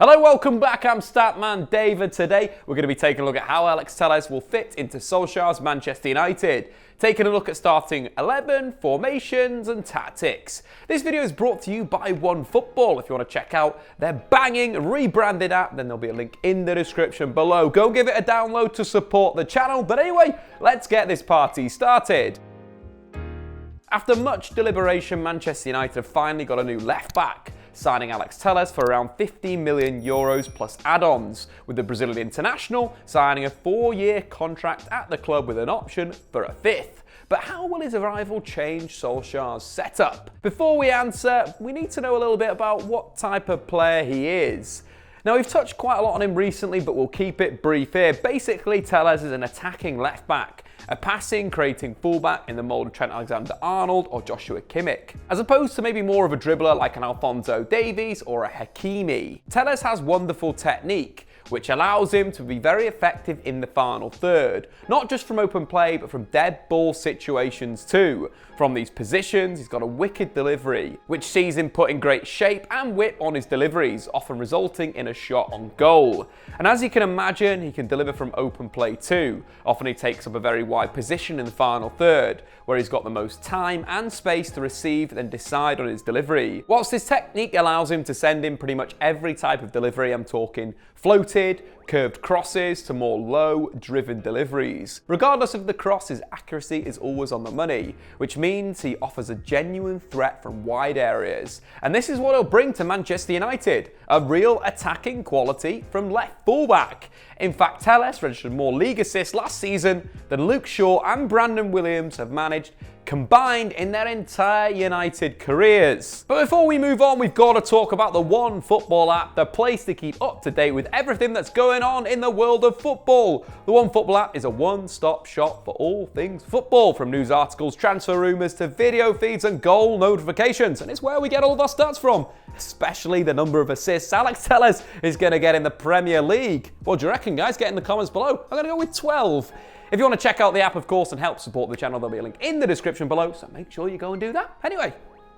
Hello, welcome back. I'm Statman David. Today we're going to be taking a look at how Alex Telles will fit into Solskjaer's Manchester United. Taking a look at starting 11, formations and tactics. This video is brought to you by OneFootball. If you want to check out their banging rebranded app, then there'll be a link in the description below. Go give it a download to support the channel. But anyway, let's get this party started. After much deliberation, Manchester United have finally got a new left back, signing Alex Telles for around €15 million plus add-ons, with the Brazilian international signing a 4-year contract at the club with an option for a 5th. But how will his arrival change Solskjaer's setup? Before we answer, we need to know a little bit about what type of player he is. Now, we've touched quite a lot on him recently, but we'll keep it brief here. Basically, Telles is an attacking left back, a passing, creating fullback in the mould of Trent Alexander-Arnold or Joshua Kimmich, as opposed to maybe more of a dribbler like an Alphonso Davies or a Hakimi. Telles has wonderful technique, which allows him to be very effective in the final third, not just from open play, but from dead ball situations too. From these positions, he's got a wicked delivery, which sees him putting great shape and whip on his deliveries, often resulting in a shot on goal. And as you can imagine, he can deliver from open play too. Often he takes up a very wide position in the final third, where he's got the most time and space to receive and decide on his delivery. Whilst his technique allows him to send in pretty much every type of delivery, I'm talking floated, curved crosses to more low-driven deliveries. Regardless of the cross, his accuracy is always on the money, which means he offers a genuine threat from wide areas. And this is what he'll bring to Manchester United, a real attacking quality from left fullback. In fact, Telles registered more league assists last season than Luke Shaw and Brandon Williams have managed combined in their entire United careers. But before we move on, we've got to talk about the OneFootball app, the place to keep up to date with everything that's going on in the world of football. The OneFootball app is a one-stop shop for all things football, from news articles, transfer rumours to video feeds and goal notifications. And it's where we get all of our stats from, especially the number of assists Alex Telles is going to get in the Premier League. What do you reckon, guys? Get in the comments below. I'm going to go with 12. If you want to check out the app, of course, and help support the channel, there'll be a link in the description below, so make sure you go and do that. Anyway,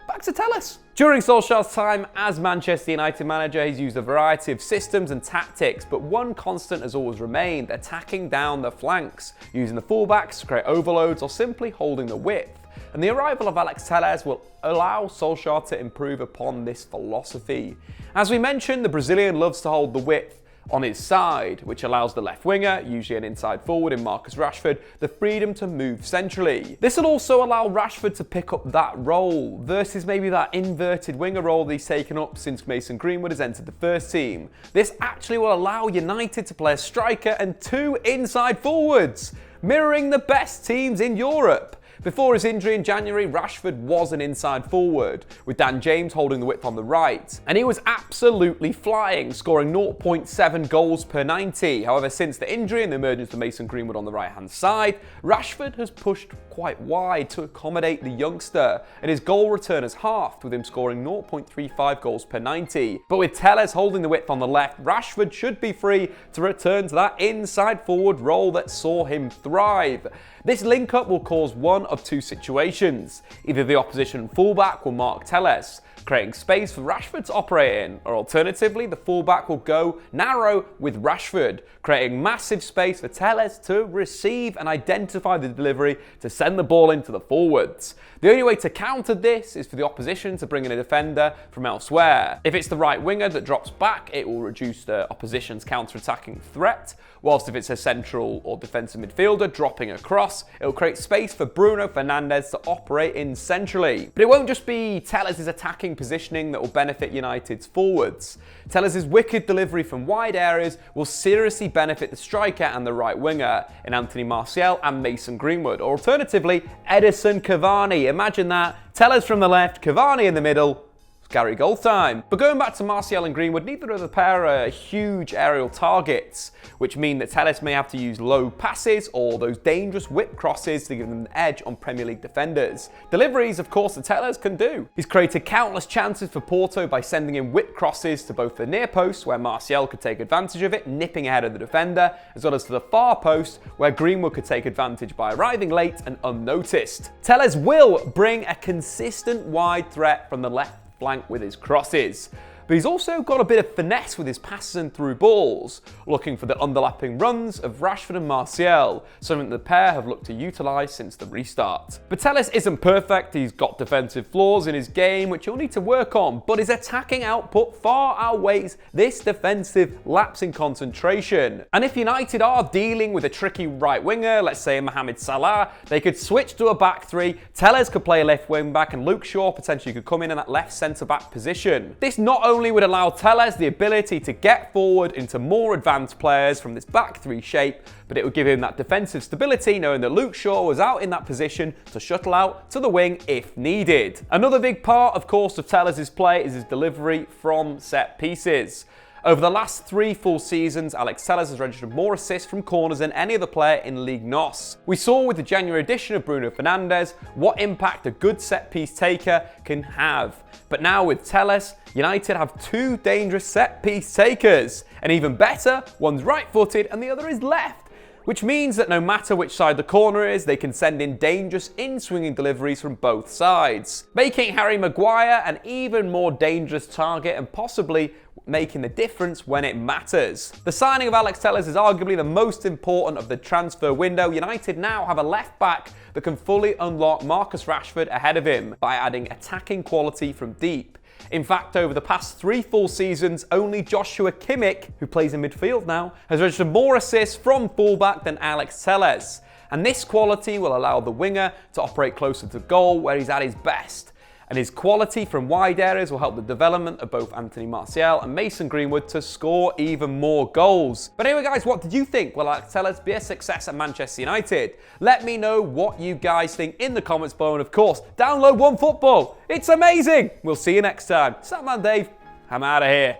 back to Telles. During Solskjaer's time as Manchester United manager, he's used a variety of systems and tactics, but one constant has always remained: attacking down the flanks, using the fullbacks to create overloads or simply holding the width. And the arrival of Alex Telles will allow Solskjaer to improve upon this philosophy. As we mentioned, the Brazilian loves to hold the width on his side, which allows the left winger, usually an inside forward in Marcus Rashford, the freedom to move centrally. This will also allow Rashford to pick up that role versus maybe that inverted winger role that he's taken up since Mason Greenwood has entered the first team. This actually will allow United to play a striker and 2 inside forwards, mirroring the best teams in Europe. Before his injury in January, Rashford was an inside forward, with Dan James holding the width on the right. And he was absolutely flying, scoring 0.7 goals per 90. However, since the injury and the emergence of Mason Greenwood on the right-hand side, Rashford has pushed quite wide to accommodate the youngster, and his goal return has halved, with him scoring 0.35 goals per 90. But with Telles holding the width on the left, Rashford should be free to return to that inside forward role that saw him thrive. This link-up will cause one of 2 situations. Either the opposition fullback will mark Telles, creating space for Rashford to operate in, or alternatively, the fullback will go narrow with Rashford, creating massive space for Telles to receive and identify the delivery to send the ball into the forwards. The only way to counter this is for the opposition to bring in a defender from elsewhere. If it's the right winger that drops back, it will reduce the opposition's counter-attacking threat, whilst if it's a central or defensive midfielder dropping across, it will create space for Bruno Fernandes to operate in centrally. But it won't just be Telles' attacking positioning that will benefit United's forwards. Telles' wicked delivery from wide areas will seriously benefit the striker and the right winger in Anthony Martial and Mason Greenwood, or alternatively, Edison Cavani. Imagine that. Telles from the left, Cavani in the middle. Gary goal time. But going back to Martial and Greenwood, neither of the pair are huge aerial targets, which mean that Telles may have to use low passes or those dangerous whip crosses to give them an edge on Premier League defenders. Deliveries, of course, that Telles can do. He's created countless chances for Porto by sending in whip crosses to both the near post, where Martial could take advantage of it, nipping ahead of the defender, as well as to the far post, where Greenwood could take advantage by arriving late and unnoticed. Telles will bring a consistent wide threat from the left flank with his crosses. but he's also got a bit of finesse with his passes and through balls, looking for the underlapping runs of Rashford and Martial, something the pair have looked to utilise since the restart. But Telles isn't perfect, he's got defensive flaws in his game which he'll need to work on, but his attacking output far outweighs this defensive lapse in concentration. And if United are dealing with a tricky right winger, let's say Mohamed Salah, they could switch to a back three, Telles could play left wing back, and Luke Shaw potentially could come in that left centre back position. This not only would allow Telles the ability to get forward into more advanced players from this back three shape, but it would give him that defensive stability knowing that Luke Shaw was out in that position to shuttle out to the wing if needed. Another big part, of course, of Telles' play is his delivery from set pieces. Over the last 3 full seasons, Alex Telles has registered more assists from corners than any other player in Ligue NOS. We saw with the January edition of Bruno Fernandes what impact a good set-piece taker can have. But now with Telles, United have 2 dangerous set-piece takers. And even better, one's right-footed and the other is left. Which means that no matter which side the corner is, they can send in dangerous in-swinging deliveries from both sides, making Harry Maguire an even more dangerous target and possibly making the difference when it matters. The signing of Alex Telles is arguably the most important of the transfer window. United now have a left back that can fully unlock Marcus Rashford ahead of him by adding attacking quality from deep. In fact, over the past 3 full seasons, only Joshua Kimmich, who plays in midfield now, has registered more assists from fullback than Alex Telles. And this quality will allow the winger to operate closer to goal where he's at his best. And his quality from wide areas will help the development of both Anthony Martial and Mason Greenwood to score even more goals. But anyway guys, what did you think? Will Alex Telles be a success at Manchester United? Let me know what you guys think in the comments below, and of course, download OneFootball. It's amazing! We'll see you next time. Statman Dave, I'm out of here.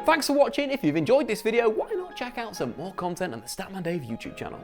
Thanks for watching. If you've enjoyed this video, why not check out some more content on the Statman Dave YouTube channel.